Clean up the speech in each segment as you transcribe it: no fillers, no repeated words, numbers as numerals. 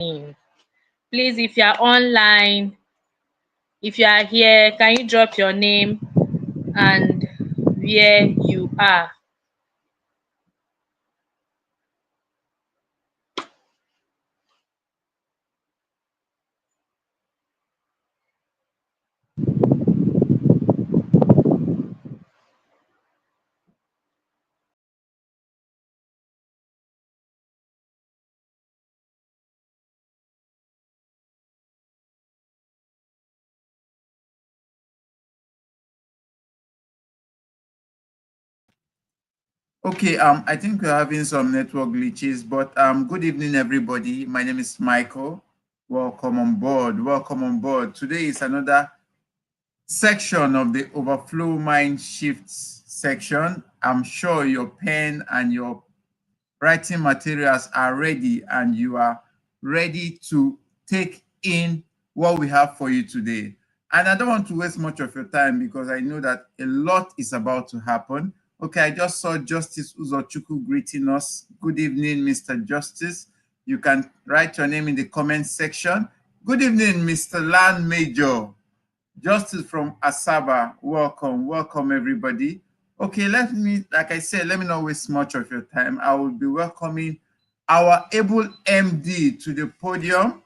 Please, if you are online, if you are here, can you drop your name and where you are? Okay, I think we're having some network glitches, but good evening, everybody. My name is Michael. Welcome on board. Welcome on board. Today is another section of the Overflow Mindshift section. I'm sure your pen and your writing materials are ready and you are ready to take in what we have for you today. And I don't want to waste much of your time because I know that a lot is about to happen. Okay, I just saw Justice Uzochukwu greeting us. Good evening, Mr. Justice. You can write your name in the comment section. Good evening, Mr. Land Major. Justice from Asaba. Welcome, welcome everybody. Okay, like I said, let me not waste much of your time. I will be welcoming our able MD to the podium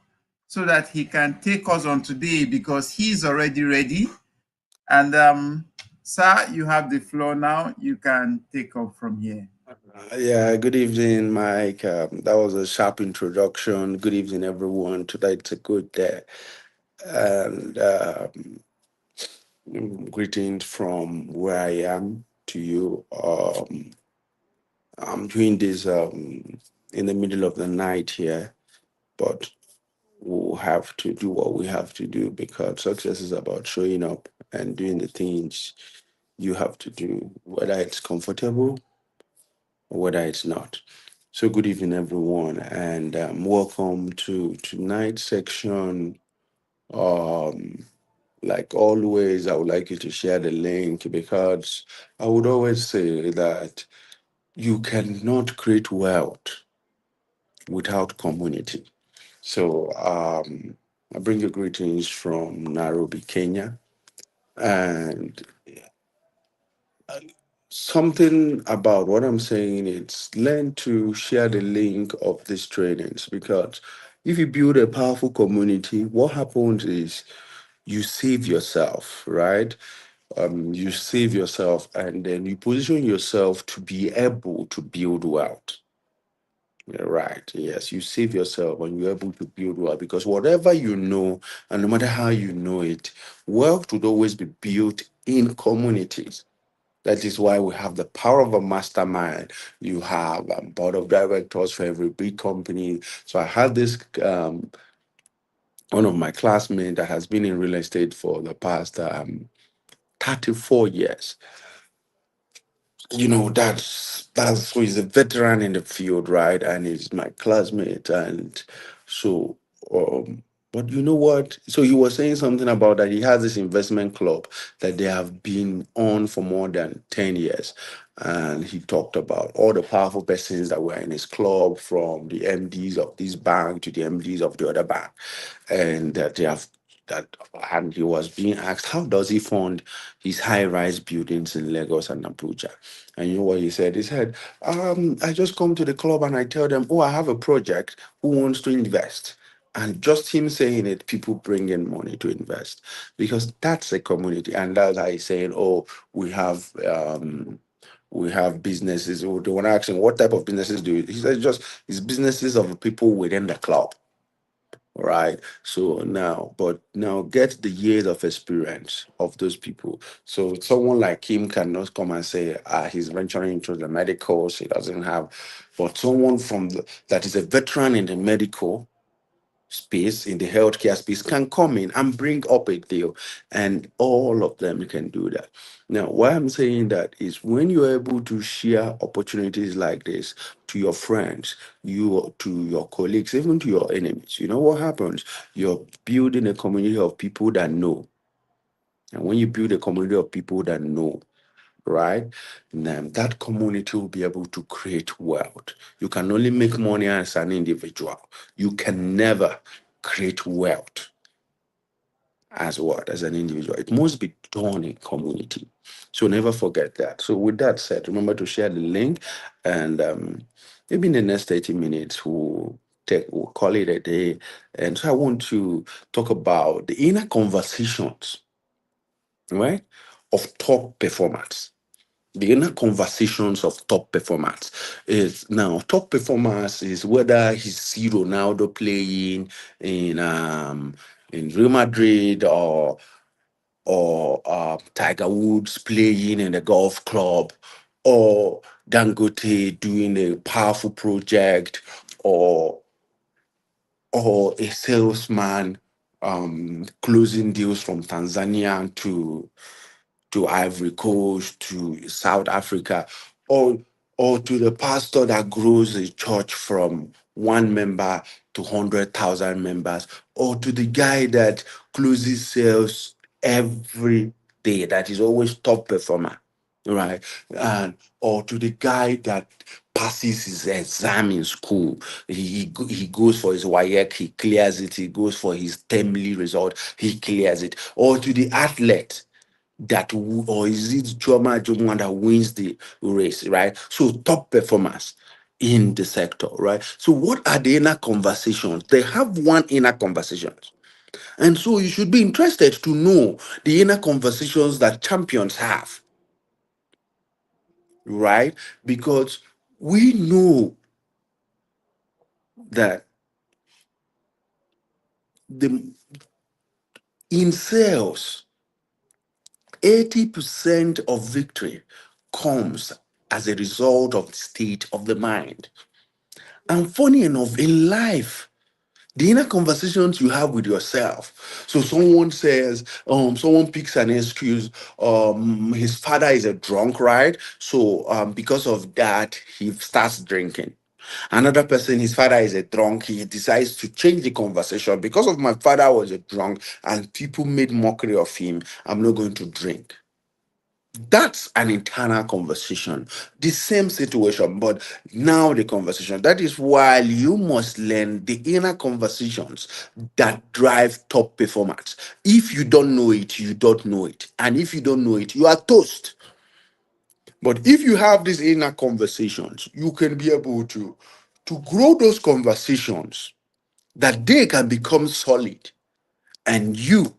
so that he can take us on today because he's already ready. And sir, you have the floor now. You can take up from here. Yeah, good evening, Mike. That was a sharp introduction. Good evening, everyone. Today it's a good day. And greetings from where I am to you. I'm doing this in the middle of the night here, but we'll have to do what we have to do because success is about showing up and doing the things you have to do, whether it's comfortable or whether it's not. So, good evening, everyone, and welcome to tonight's section. Um, like always, I would like you to share the link because I would always say that you cannot create wealth without community. So, I bring you greetings from Nairobi, Kenya, and something about what I'm saying is learn to share the link of these trainings because if you build a powerful community, what happens is you save yourself, right? You save yourself and then you position yourself to be able to build wealth. Yeah, right. Yes, you save yourself and you're able to build wealth because whatever you know, and no matter how you know it, wealth would always be built in communities. That is why we have the power of a mastermind. You have a board of directors for every big company. So I had this one of my classmates that has been in real estate for the past 34 years. You know, that's so he's a veteran in the field, right? And he's my classmate. And so um but you know what? So he was saying something about that he has this investment club that they have been on for more than 10 years. And he talked about all the powerful persons that were in his club, from the MDs of this bank to the MDs of the other bank. And that they have that and he was being asked how does he fund his high-rise buildings in Lagos and Abuja. And you know what he said? He said, I just come to the club and I tell them, oh, I have a project. Who wants to invest? And just him saying it, people bring in money to invest because that's a community. And that's how he's saying, oh, we have businesses. Oh, they want to ask him, what type of businesses do you? He said, just it's businesses of the people within the club. Right. So now get the years of experience of those people. So someone like him cannot come and say, he's venturing into the medicals, he doesn't have, but someone that is a veteran in the medical space, in the healthcare space, can come in and bring up a deal, and all of them can do that. Now, why I'm saying that is when you're able to share opportunities like this to your friends, to your colleagues, even to your enemies, you know what happens? You're building a community of people that know. And when you build a community of people that know, right? Then that community will be able to create wealth. You can only make money as an individual. You can never create wealth as what? As an individual. It must be done in community. So never forget that. So with that said, remember to share the link, and maybe in the next 30 minutes we'll call it a day. And so I want to talk about the inner conversations, right? Of top performers. The inner conversations of top performers is now top performers is whether he's see Ronaldo playing in Real Madrid, or Tiger Woods playing in a golf club, or Dangote doing a powerful project, or a salesman closing deals from Tanzania to Ivory Coast, to South Africa, or to the pastor that grows a church from one member to 100,000 members, or to the guy that closes sales every day, that is always top performer, right? And or to the guy that passes his exam in school. He goes for his WAEC, he clears it. He goes for his termly result, he clears it. Or to the athlete or is it Joma Jumwa that wins the race, right? So top performers in the sector, right? So what are the inner conversations? They have one inner conversation. And so you should be interested to know the inner conversations that champions have, right? Because we know that the in sales, 80% of victory comes as a result of the state of the mind. And funny enough, in life, the inner conversations you have with yourself. So someone picks an excuse, his father is a drunk, right? So because of that, he starts drinking. Another person, his father is a drunk, he decides to change the conversation. Because of my father was a drunk and people made mockery of him, I'm not going to drink. That's an internal conversation. The same situation, but now the conversation. That is why you must learn the inner conversations that drive top performance. If you don't know it, you don't know it. And if you don't know it, you are toast. But if you have these inner conversations, you can be able to grow those conversations that they can become solid, and you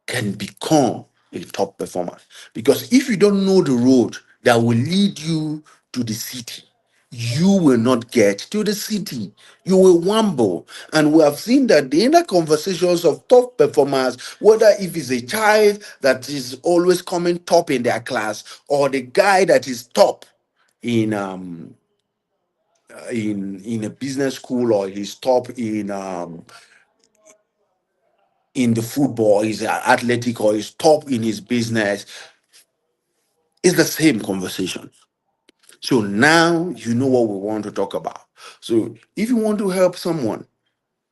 can become a top performer. Because if you don't know the road that will lead you to the city, you will not get to the city. You will wamble. And we have seen that the inner conversations of top performers, whether if it's a child that is always coming top in their class, or the guy that is top in in a business school, or he's top in the football, he's athletic, or he's top in his business. It's the same conversation. So now you know what we want to talk about. So if you want to help someone,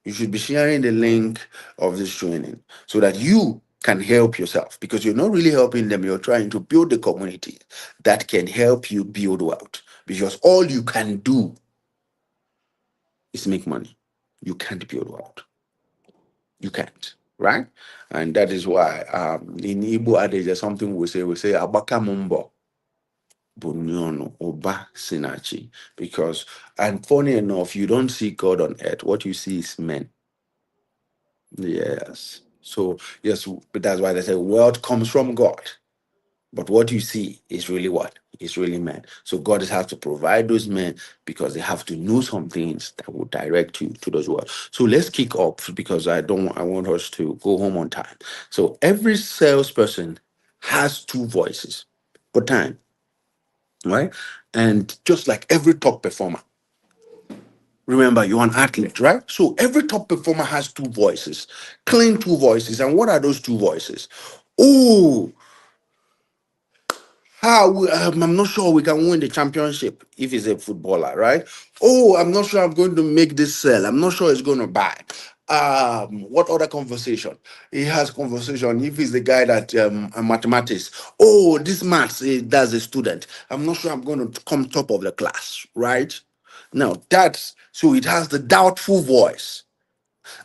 you should be sharing the link of this training so that you can help yourself, because you're not really helping them. You're trying to build the community that can help you build wealth, because all you can do is make money. You can't build wealth. You can't, right? And that is why in Igbo adage, there's something we say abaka mumbo bunyono oba sinachi. Because, and funny enough, you don't see God on earth. What you see is men. Yes. So yes, but that's why they say wealth comes from God. But what you see is really what? It's really men. So God has to provide those men, because they have to know some things that will direct you to those words. So let's kick off, because I want us to go home on time. So every salesperson has two voices per time, right? And just like every top performer, remember, you're an athlete, right? So every top performer has two voices, clean two voices. And what are those two voices? Oh, I'm not sure we can win the championship if he's a footballer, right? Oh, I'm not sure I'm going to make this sell. I'm not sure it's going to buy. What other conversation? He has conversation. If he's the guy that mathematics, oh, this maths, that's a student. I'm not sure I'm going to come top of the class, right? Now that's so it has the doubtful voice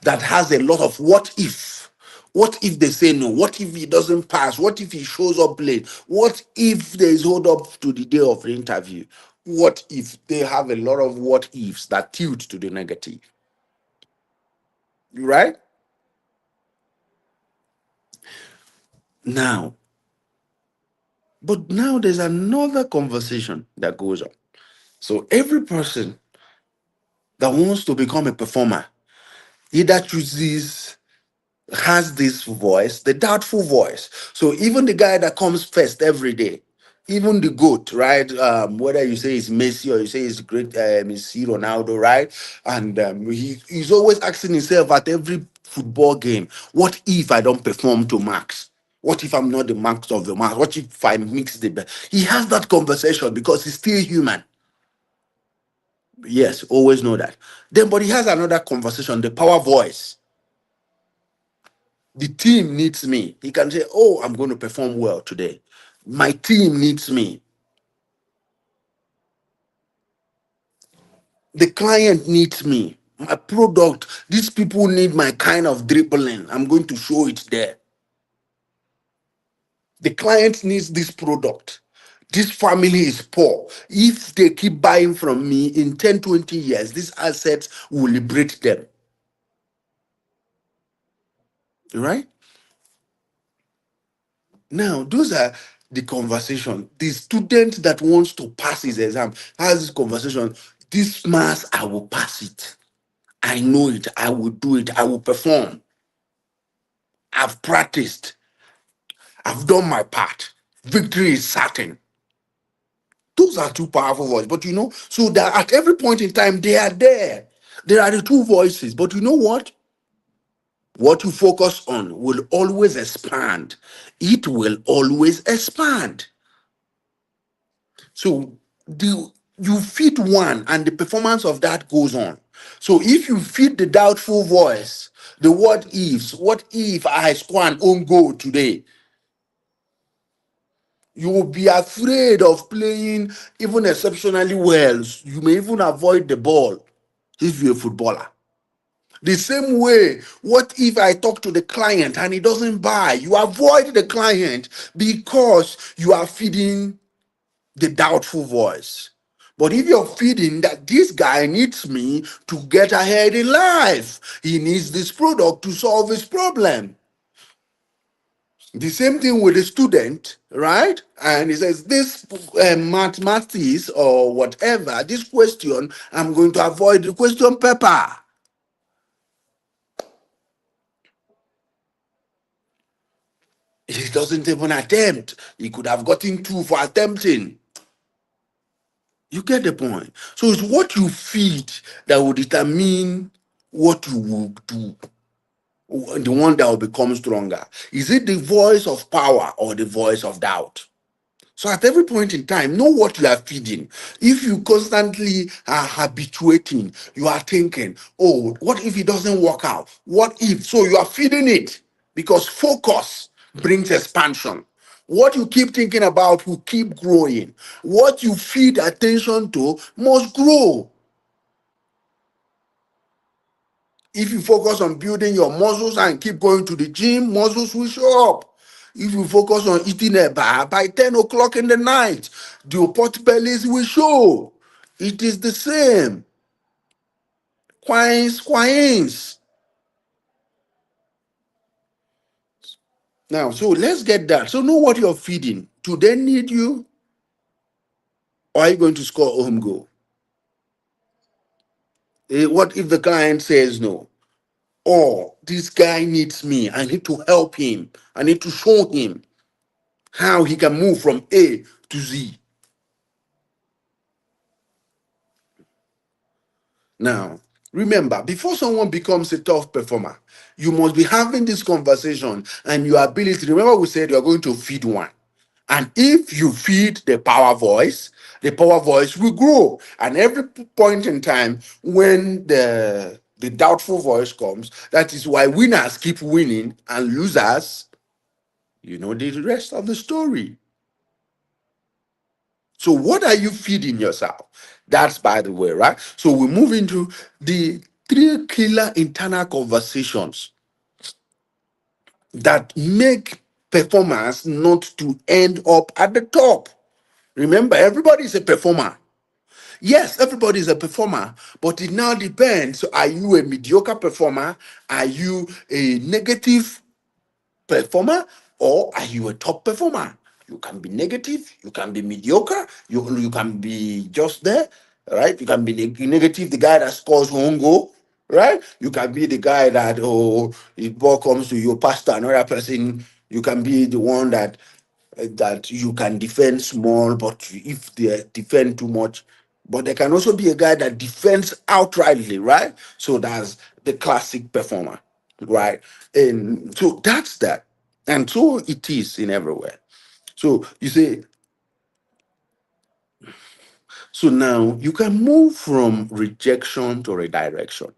that has a lot of what if. What if they say no? What if he doesn't pass? What if he shows up late? What if there is hold up to the day of the interview? What if they have a lot of what ifs that tilt to the negative, right? Now, but now there's another conversation that goes on. So every person that wants to become a performer either chooses has this voice, the doubtful voice. So even the guy that comes first every day, even the GOAT, right? Whether you say it's Messi or you say it's great, it's Ronaldo, right? And he's always asking himself at every football game, what if I don't perform to max? What if I'm not the max of the max? What if I mix the best? He has that conversation because he's still human. Yes, always know that. Then, but he has another conversation, the power voice. The team needs me. He can say, oh, I'm going to perform well today. My team needs me. The client needs me. My product, these people need my kind of dribbling. I'm going to show it there. The client needs this product. This family is poor. If they keep buying from me in 10, 20 years, these assets will liberate them. Right? Now, those are the conversation. The student that wants to pass his exam has this conversation. This mass, I will pass it. I know it. I will do it. I will perform. I've practiced. I've done my part. Victory is certain. Those are two powerful voices. But so that at every point in time, they are there. There are the two voices. But you know what? What you focus on will always expand. It will always expand. So you feed one and the performance of that goes on. So if you feed the doubtful voice, the what if I score an own goal today? You will be afraid of playing even exceptionally well. You may even avoid the ball if you're a footballer. The same way, what if I talk to the client and he doesn't buy? You avoid the client because you are feeding the doubtful voice. But if you're feeding that this guy needs me to get ahead in life, he needs this product to solve his problem. The same thing with the student, right? And he says, this mathematics or whatever, this question, I'm going to avoid the question paper. He doesn't even attempt. He could have gotten 2 for attempting. You get the point. So it's what you feed that will determine what you will do. The one that will become stronger. Is it the voice of power or the voice of doubt? So at every point in time, know what you are feeding. If you constantly are habituating, you are thinking, oh, what if it doesn't work out? What if? So you are feeding it because focus brings expansion. What you keep thinking about will keep growing. What you feed attention to must grow. If you focus on building your muscles and keep going to the gym, muscles will show up. If you focus on eating a bar by 10 o'clock in the night, the pot bellies will show. It is the same. Quines, quines. Now, so let's get that. So know what you're feeding. Do they need you? Or are you going to score a home goal? What if the client says no? Or this guy needs me. I need to help him. I need to show him how he can move from A to Z. Now, remember, before someone becomes a tough performer, you must be having this conversation and your ability. Remember, we said you're going to feed one. And if you feed the power voice will grow. And every point in time, when The doubtful voice comes. That is why winners keep winning and losers, you know the rest of the story. So, what are you feeding yourself? That's by the way, right? So, we move into the three killer internal conversations that make performance not to end up at the top. Remember, everybody is a performer. Yes, everybody is a performer, but it now depends. So are you a mediocre performer? Are you a negative performer, or are you a top performer? You can be negative, you can be mediocre, you can be just there, right? You can be negative, the guy that scores one goal, right? You can be the guy that, oh, if ball comes to your pastor, another person, you can be the one that you can defend small, but if they defend too much, but there can also be a guy that defends outrightly, right? So that's the classic performer, right? And so that's that. And so it is in everywhere. So you say, so now you can move from rejection to redirection.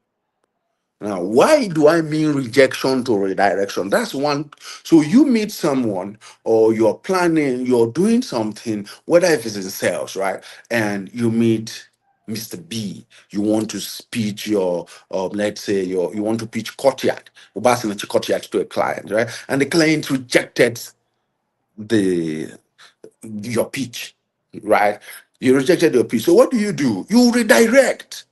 Now, why do I mean rejection to redirection? That's one. So you meet someone, or you're planning, you're doing something, whether if it's in sales, right? And you meet Mr. B. You want to pitch your, let's say, you want to pitch courtyard, courtyard to a client, right? And the client rejected the your pitch, right? You rejected your pitch. So what do? You redirect.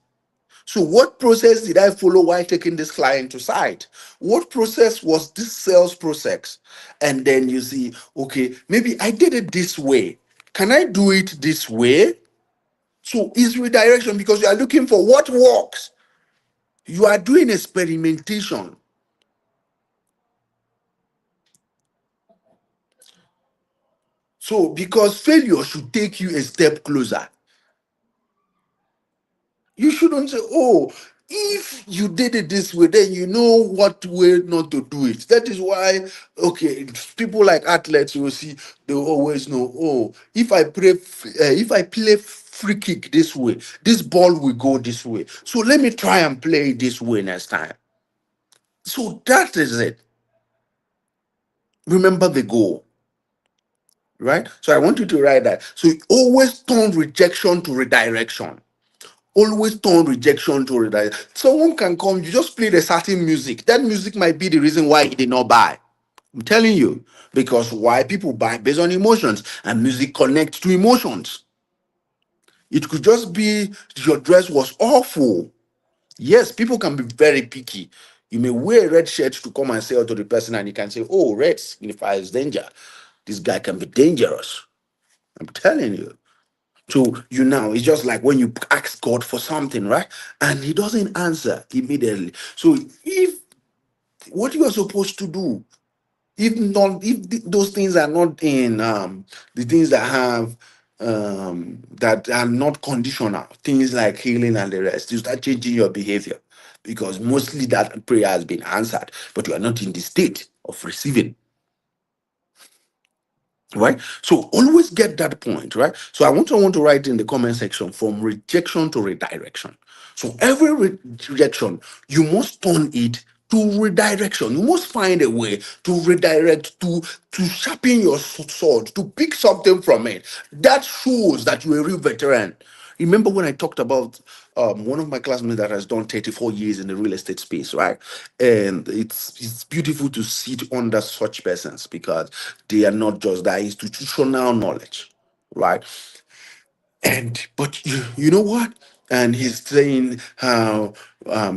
So, what process did I follow while taking this client to site? What process was this sales process? And then you see, okay, maybe I did it this way. Can I do it this way? So, it's redirection because you are looking for what works. You are doing experimentation. So, because failure should take you a step closer. You shouldn't say, oh, if you did it this way, then you know what way not to do it. That is why, okay, people like athletes, you will see, they always know, oh, if I play free kick this way, this ball will go this way. So let me try and play it this way next time. So that is it. Remember the goal, right? So I want you to write that. So you always turn rejection to redirection. Always turn rejection to redirect. Someone can come, you just play the certain music. That music might be the reason why he did not buy. I'm telling you. Because why people buy based on emotions, and music connects to emotions. It could just be your dress was awful. Yes, people can be very picky. You may wear a red shirt to come and sell to the person, and you can say, oh, red signifies danger. This guy can be dangerous. I'm telling you. So you now, it's just like when you ask God for something, right? And He doesn't answer immediately. So if what you are supposed to do, if those things are not in the things that have that are not conditional, things like healing and the rest, you start changing your behavior because mostly that prayer has been answered, but you are not in the state of receiving. Right, so always get that point, right? So I want to write in the comment section, from rejection to redirection. So every rejection, you must turn it to redirection. You must find a way to redirect, to sharpen your sword, to pick something from it that shows that you're a real veteran. Remember when I talked about one of my classmates that has done 34 years in the real estate space, right? And it's beautiful to sit under such persons because they are not just that institutional knowledge, right? And but you know what? And he's saying how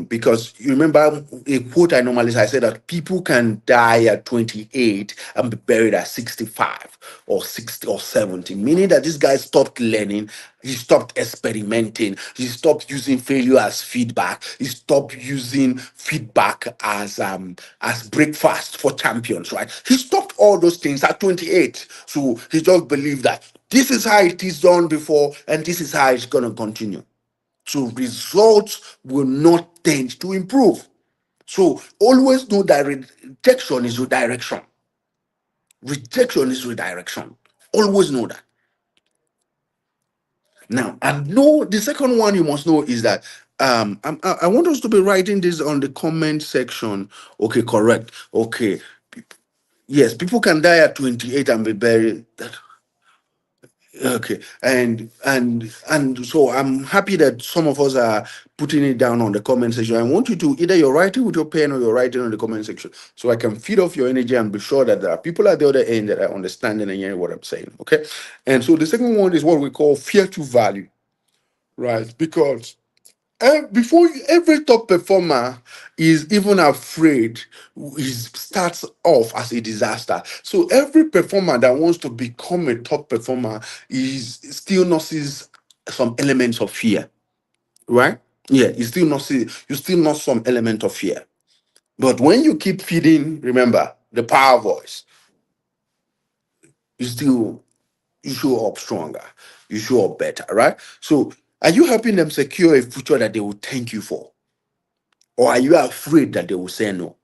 because you remember a quote I normally say, I said that people can die at 28 and be buried at 65 or 60 or 70, meaning that this guy stopped learning, he stopped experimenting, he stopped using failure as feedback, he stopped using feedback as breakfast for champions, right? He stopped all those things at 28. So he just believed that this is how it is done before, and this is how it's gonna continue. So results will not tend to improve. So always know that rejection is redirection. Rejection is redirection. Always know that. Now, and know the second one you must know is that I want us to be writing this on the comment section. Okay, correct. Okay, yes, people can die at 28 and be buried. Okay, and so I'm happy that some of us are putting it down on the comment section. I want you to either you're writing with your pen or you're writing on the comment section, so I can feed off your energy and be sure that there are people at the other end that are understanding and hearing what I'm saying. Okay, and so the second one is what we call fear to value, right? Because every top performer is even afraid, is starts off as a disaster. So every performer that wants to become a top performer is still not sees some elements of fear, right? Yeah, you still know some element of fear. But when you keep feeding, remember the power voice, you still you show up stronger, you show up better, right? So are you helping them secure a future that they will thank you for? Or are you afraid that they will say no?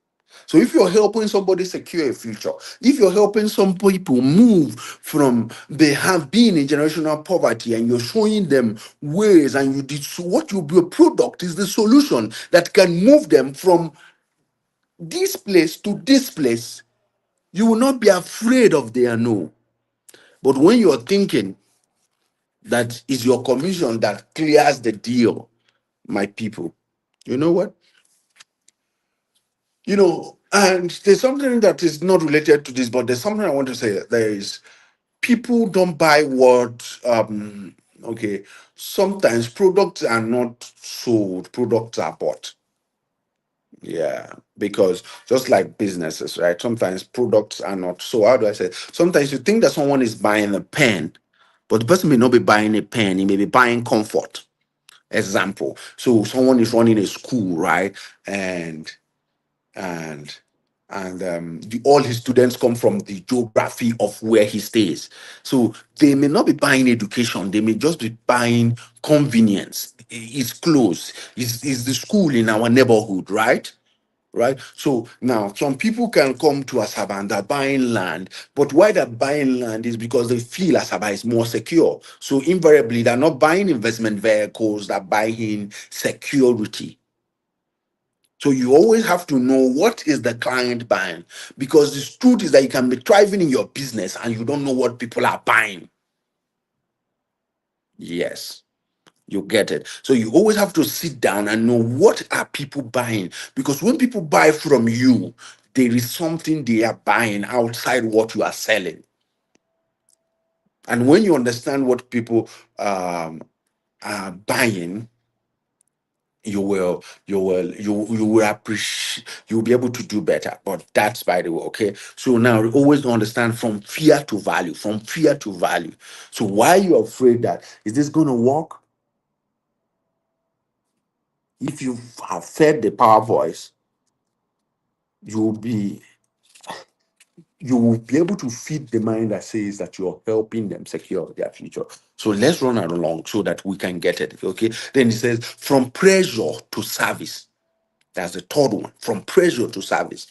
So if you're helping somebody secure a future, if you're helping some people move from they have been in generational poverty and you're showing them ways and you did so what will be a product is the solution that can move them from this place to this place, you will not be afraid of their no. But when you're thinking that is your commission that clears the deal, my people, you know what? And there's something that is not related to this, but there's something I want to say. There is people don't buy what okay, sometimes products are not sold, products are bought. Yeah, because just like businesses, right? Sometimes products are not, so how do I say, sometimes you think that someone is buying a pen, but the person may not be buying a pen, he may be buying comfort. Example, so someone is running a school, right? And and and all his students come from the geography of where he stays. So they may not be buying education, they may just be buying convenience. It's close. It's the school in our neighborhood, right? Right. So now some people can come to Asaba and they're buying land, but why they're buying land is because they feel Asaba is more secure. So invariably, they're not buying investment vehicles, they're buying security. So you always have to know what is the client buying, because the truth is that you can be thriving in your business and you don't know what people are buying. Yes, you get it. So you always have to sit down and know what are people buying, because when people buy from you, there is something they are buying outside what you are selling. And when you understand what people are buying, you will appreciate, you'll be able to do better. But that's by the way. Okay, so now always understand from fear to value, from fear to value. So why are you afraid that is this going to work? If you have fed the power voice, you'll be you will be able to feed the mind that says that you're helping them secure their future. So let's run along so that we can get it. Okay, then it says from pressure to service. That's the third one, from pressure to service.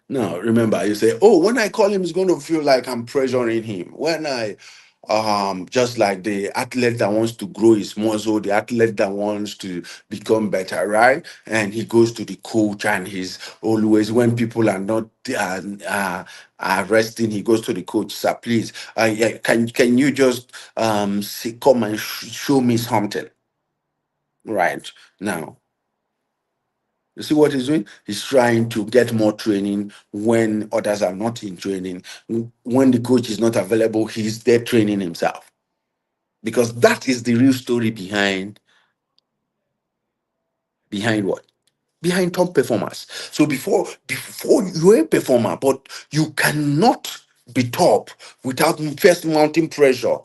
Now, remember, you say, oh, when I call him, it's going to feel like I'm pressuring him. When just like the athlete that wants to grow his muscle, the athlete that wants to become better, right? And he goes to the coach and he's always, when people are not are resting, he goes to the coach, sir, please, yeah, can you just come and show me something, right? Now, you see what he's doing? He's trying to get more training when others are not in training. When the coach is not available, he's there training himself. Because that is the real story behind what? Behind top performers. So before you're a performer, but you cannot be top without first mounting pressure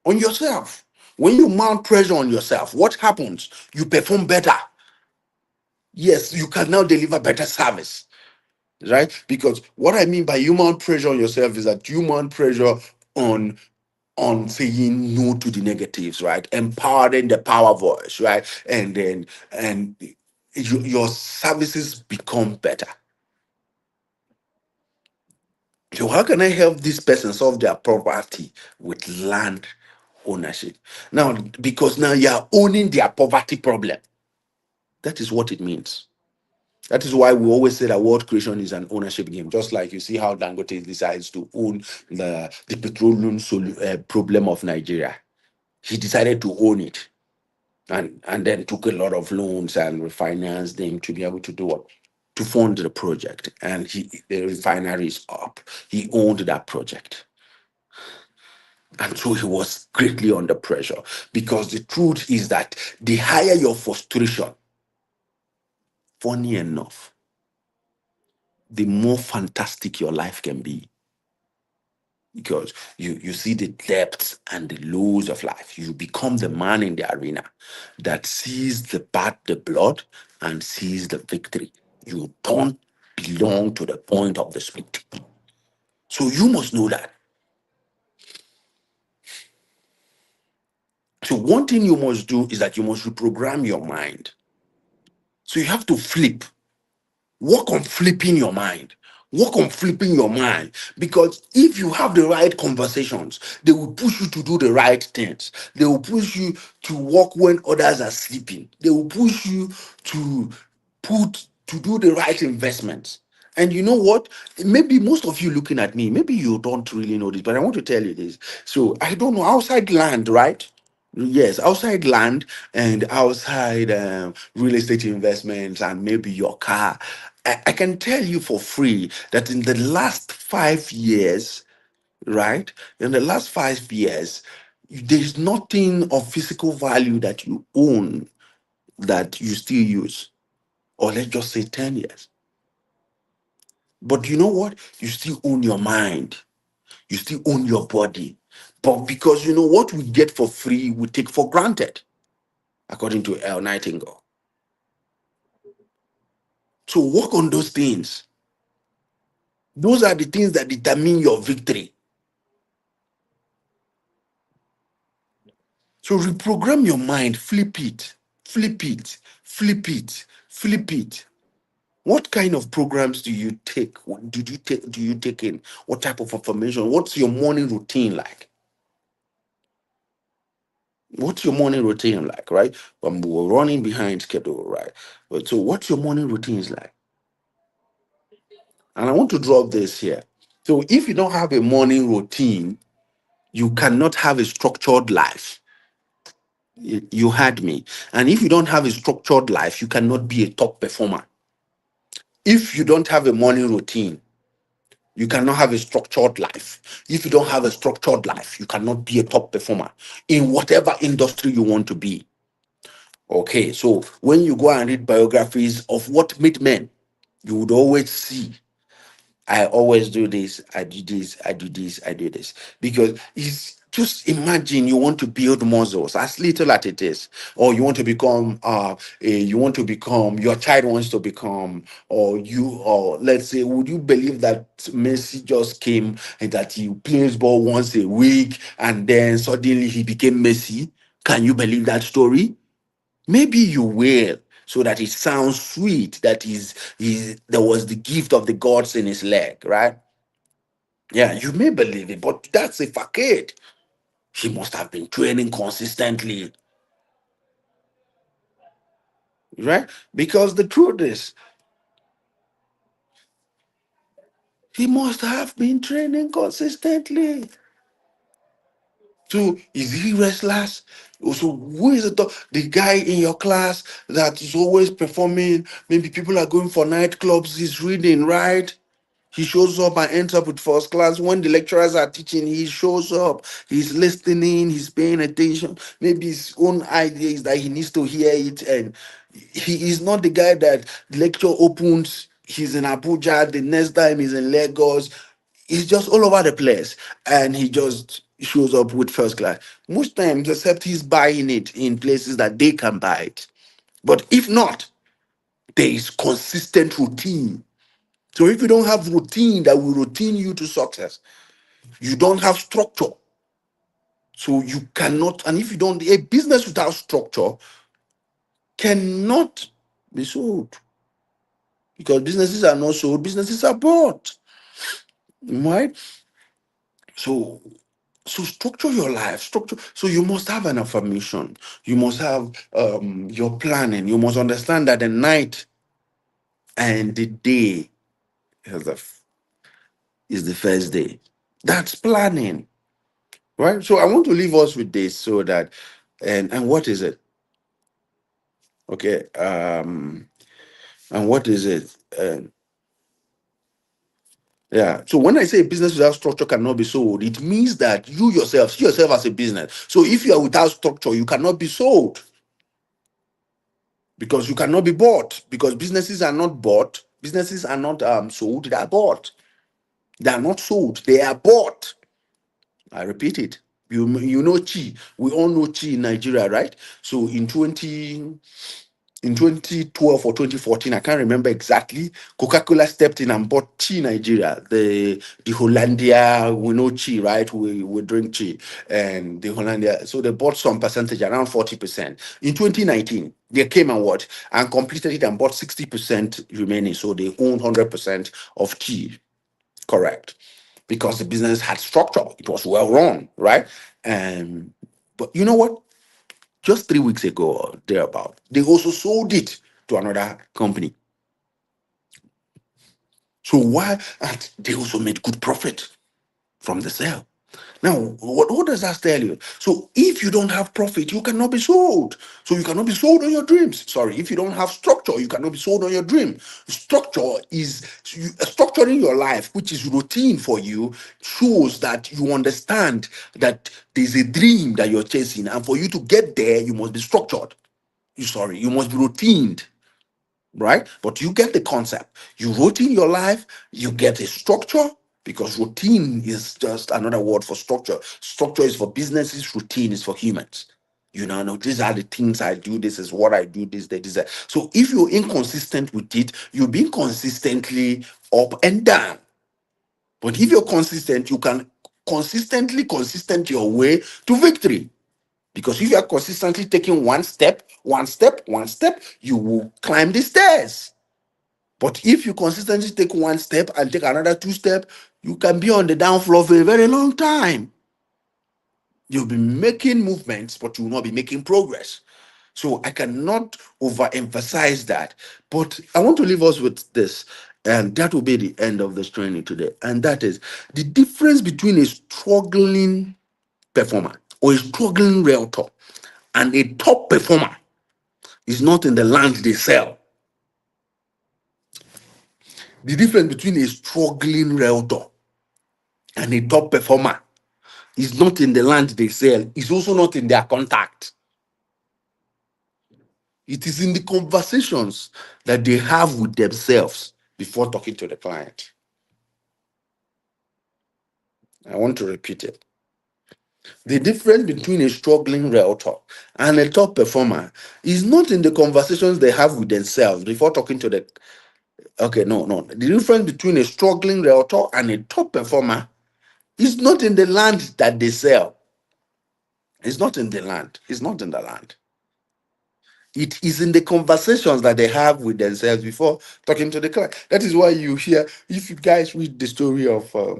on yourself. When you mount pressure on yourself, what happens? You perform better. Yes, you can now deliver better service, right? Because what I mean by human pressure on yourself is that human pressure on saying no to the negatives, right? Empowering the power voice, right? And your services become better. So how can I help this person solve their poverty with land ownership. Now, because now you are owning their poverty problem. That is what it means. That is why we always say that world creation is an ownership game. Just like you see how Dangote decides to own the petroleum problem of Nigeria. He decided to own it, and then took a lot of loans and refinanced them to be able to do what? To fund the project. And the refinery is up. He owned that project. And so he was greatly under pressure, because the truth is that the higher your frustration, funny enough, the more fantastic your life can be, because you see the depths and the lows of life. You become the man in the arena that sees the blood and sees the victory. You don't belong to the point of the split. So you must know that. So one thing you must do is that you must reprogram your mind. So you have to flip. Work on flipping your mind. Work on flipping your mind. Because if you have the right conversations, they will push you to do the right things. They will push you to walk when others are sleeping. They will push you to do the right investments. And you know what? Maybe most of you looking at me, maybe you don't really know this, but I want to tell you this. So I don't know, outside land, right? Yes, outside land and outside real estate investments and maybe your car. I can tell you for free that in the last 5 years, right? In the last 5 years, there's nothing of physical value that you own that you still use. Or let's just say 10 years. But you know what? You still own your mind. You still own your body. But because you know what we get for free, we take for granted, according to El Nightingale. So work on those things. Those are the things that determine your victory. So reprogram your mind, flip it, flip it, flip it, flip it. What kind of programs do you take? What did you take? Do you take in? What type of information? What's your morning routine like? What's your morning routine like, right? We're running behind schedule, right? But so what's your morning routines like? And I want to drop this here. So if you don't have a morning routine, you cannot have a structured life. You had me. And if you don't have a structured life, you cannot be a top performer. If you don't have a morning routine, you cannot have a structured life. If you don't have a structured life, you cannot be a top performer in whatever industry you want to be. Okay, so when you go and read biographies of what made men, you would always see, I always do this, I do this, I do this, I do this. Because it's just imagine you want to build muscles, as little as it is, or you want to become your child wants to become, or let's say, would you believe that Messi just came and that he plays ball once a week and then suddenly he became Messi? Can you believe that story? Maybe you will, so that it sounds sweet that there was the gift of the gods in his leg, right? Yeah, you may believe it, but that's a facade. He must have been training consistently, right? Because the truth is, he must have been training consistently. So is he restless? So who is the guy in your class that is always performing? Maybe people are going for nightclubs, he's reading, right? He shows up and ends up with first class. When the lecturers are teaching, he shows up. He's listening. He's paying attention. Maybe his own idea is that he needs to hear it. And he is not the guy that lecture opens. He's in Abuja. The next time he's in Lagos. He's just all over the place. And he just shows up with first class. Most times, except he's buying it in places that they can buy it. But if not, there is consistent routine. So if you don't have routine that will routine you to success, you don't have structure. So you cannot, and if you don't, a business without structure cannot be sold. Because businesses are not sold, businesses are bought. Right? So So structure your life, structure. So you must have an affirmation. You must have your planning. You must understand that the night and the day is the first day. That's planning, right? So I want to leave us with this so that, and what is it? Okay, and what is it? Yeah. So when I say business without structure cannot be sold, it means that you yourself see yourself as a business. So if you are without structure, you cannot be sold because you cannot be bought because businesses are not bought. Businesses are not sold. They are bought. They are not sold. They are bought. I repeat it. You know chi. We all know chi in Nigeria, right? So in 2012 or 2014, I can't remember exactly. Coca-Cola stepped in and bought Chi Nigeria, the Hollandia, we know Chi, right? We drink Chi and the Hollandia. So they bought some percentage, around 40%. In 2019, they came and what? And completed it and bought 60% remaining. So they own 100% of Chi. Correct. Because the business had structure. It was well run, right? But you know what? Just 3 weeks ago or thereabout, they also sold it to another company. So why? And they also made good profit from the sale. Now, what does that tell you? So if you don't have profit, you cannot be sold. So you cannot be sold on your dreams. Sorry, if you don't have structure, you cannot be sold on your dream. Structure is structuring your life, which is routine for you, shows that you understand that there's a dream that you're chasing, and for you to get there, you must be structured. You must be routined, right? But you get the concept. You routine your life, you get a structure because routine is just another word for structure. Structure is for businesses, routine is for humans. You know, no, these are the things I do, this is what I do, this, that, this, that. So if you're inconsistent with it, you'll be consistently up and down. But if you're consistent, you can consistent your way to victory. Because if you are consistently taking one step, you will climb the stairs. But if you consistently take one step and take another two steps, you can be on the down floor for a very long time. You'll be making movements, but you will not be making progress. So I cannot overemphasize that. But I want to leave us with this, and that will be the end of this training today. And that is the difference between a struggling performer or a struggling realtor and a top performer is not in the land they sell. The difference between a struggling realtor and a top performer is not in the land they sell. It's also not in their contact. It is in the conversations that they have with themselves before talking to the client. I want to repeat it. The difference between a struggling realtor and a top performer is not in the conversations they have with themselves before talking to the. Okay, no. The difference between a struggling realtor and a top performer is not in the land that they sell. It's not in the land. It's not in the land. It is in the conversations that they have with themselves before talking to the client. That is why you hear, if you guys read the story of uh,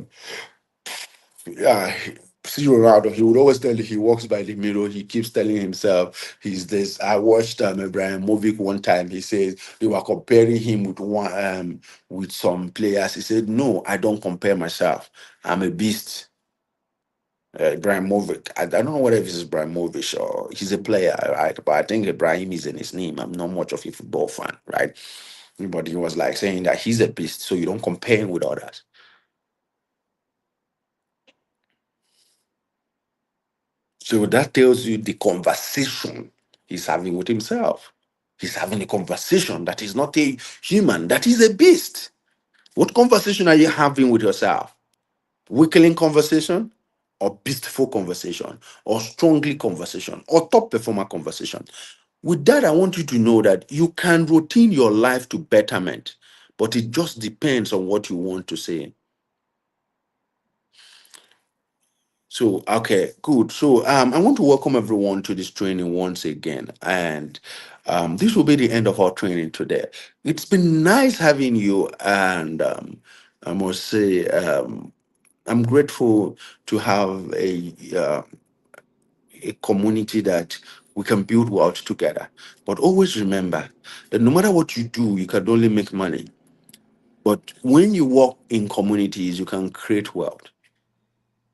see Ronaldo, he would always tell you he walks by the mirror, he keeps telling himself he's this. I watched Brian Movic one time. He says they were comparing him with some players. He said, "No, I don't compare myself. I'm a beast." Brian Movic. I don't know whether if it's Brian Movic or he's a player, right? But I think Ibrahim is in his name. I'm not much of a football fan, right? But he was like saying that he's a beast, so you don't compare him with others. So that tells you the conversation he's having with himself. He's having a conversation that is not a human, that is a beast. What conversation are you having with yourself? Weakling conversation, or beastful conversation, or strongly conversation, or top performer conversation? With that, I want you to know that you can routine your life to betterment, but it just depends on what you want to say. So, okay, good. So, I want to welcome everyone to this training once again. And this will be the end of our training today. It's been nice having you. And I must say, I'm grateful to have a community that we can build wealth together. But always remember that no matter what you do, you can only make money. But when you work in communities, you can create wealth.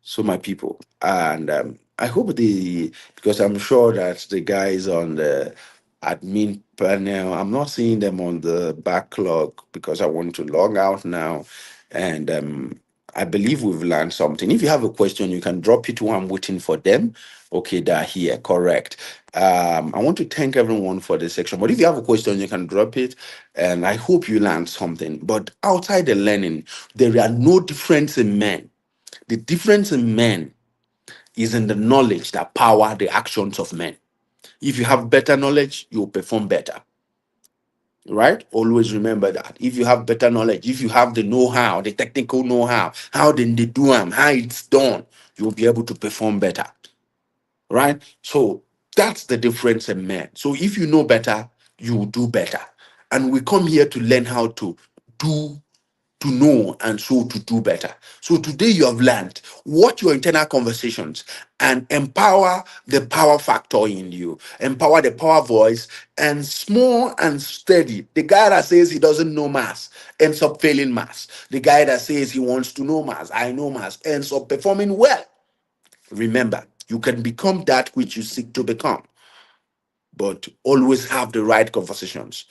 So my people, and I hope because I'm sure that the guys on the admin panel, I'm not seeing them on the backlog because I want to log out now, and I believe we've learned something. If you have a question, you can drop it while I'm waiting for them. Okay, they're here, correct. I want to thank everyone for this section, but if you have a question, you can drop it, and I hope you learned something. But outside the learning, there are no difference in men. The difference in men is in the knowledge that power the actions of men. If you have better knowledge, you'll perform better. Right? Always remember that. If you have better knowledge, if you have the know-how, the technical know-how, how then they do them, how it's done, you'll be able to perform better. Right? So that's the difference in men. So if you know better, you will do better. And we come here to learn how do to know and so to do better. So today you have learned what your internal conversations and empower the power factor in you, empower the power voice, and small and steady. The guy that says he doesn't know maths ends up failing maths. The guy that says he wants to know maths, I know maths, ends up performing well. Remember, you can become that which you seek to become, but always have the right conversations.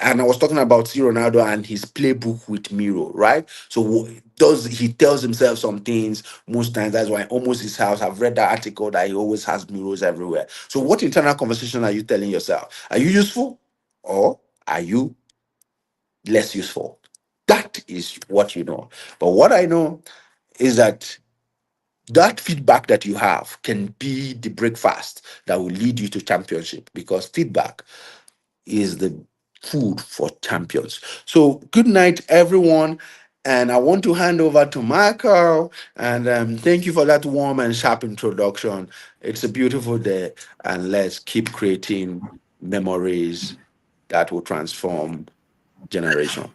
And I was talking about C. Ronaldo and his playbook with Miro, right? So does he tells himself some things most times? That's why almost his house. I've read that article that he always has mirrors everywhere. So what internal conversation are you telling yourself? Are you useful or are you less useful? That is what you know. But what I know is that that feedback that you have can be the breakfast that will lead you to championship, because feedback is the food for champions. So, good night, everyone. And I want to hand over to Michael. And thank you for that warm and sharp introduction. It's a beautiful day. And let's keep creating memories that will transform generation.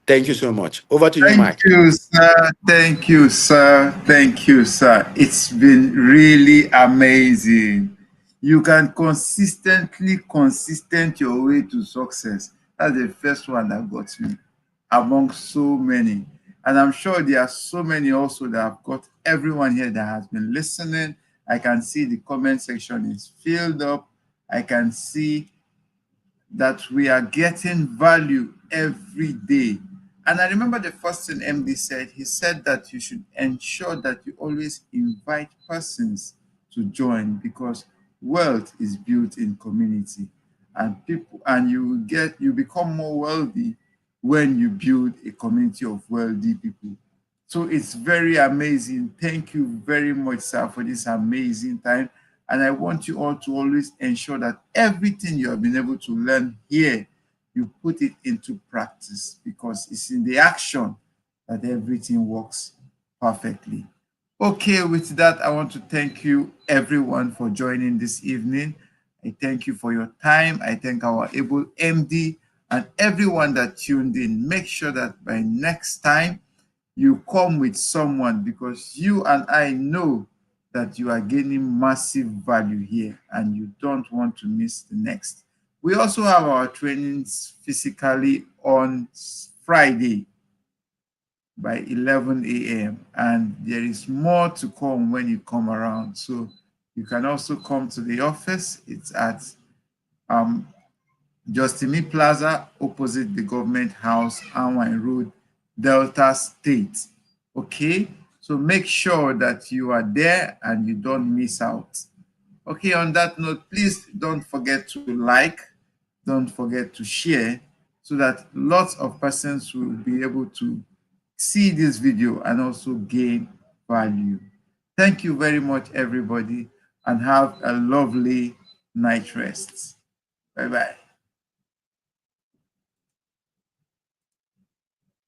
Thank you so much. Over to you, Thank Mike. you, sir. Thank you, sir. Thank you, sir. It's been really amazing. You can consistent your way to success. That's the first one that got me among so many. And I'm sure there are so many also that have got everyone here that has been listening. I can see the comment section is filled up. I can see that we are getting value every day. And I remember the first thing MD said, he said that you should ensure that you always invite persons to join, because wealth is built in community, and people, and you become more wealthy when you build a community of wealthy people. So it's very amazing. Thank you very much, sir, for this amazing time. And I want you all to always ensure that everything you have been able to learn here, you put it into practice, because it's in the action that everything works perfectly. Okay, with that, I want to thank you, everyone, for joining this evening. I thank you for your time. I thank our able MD and everyone that tuned in. Make sure that by next time, you come with someone, because you and I know that you are gaining massive value here and you don't want to miss the next. We also have our trainings physically on Friday by 11 a.m. and there is more to come when you come around. So you can also come to the office. It's at Justimi Plaza, opposite the government house, Anwine Road, Delta State. Okay, so make sure that you are there and you don't miss out. Okay, on that note, please don't forget to like, don't forget to share, so that lots of persons will be able to see this video and also gain value. Thank you very much, everybody, and have a lovely night rest. Bye-bye.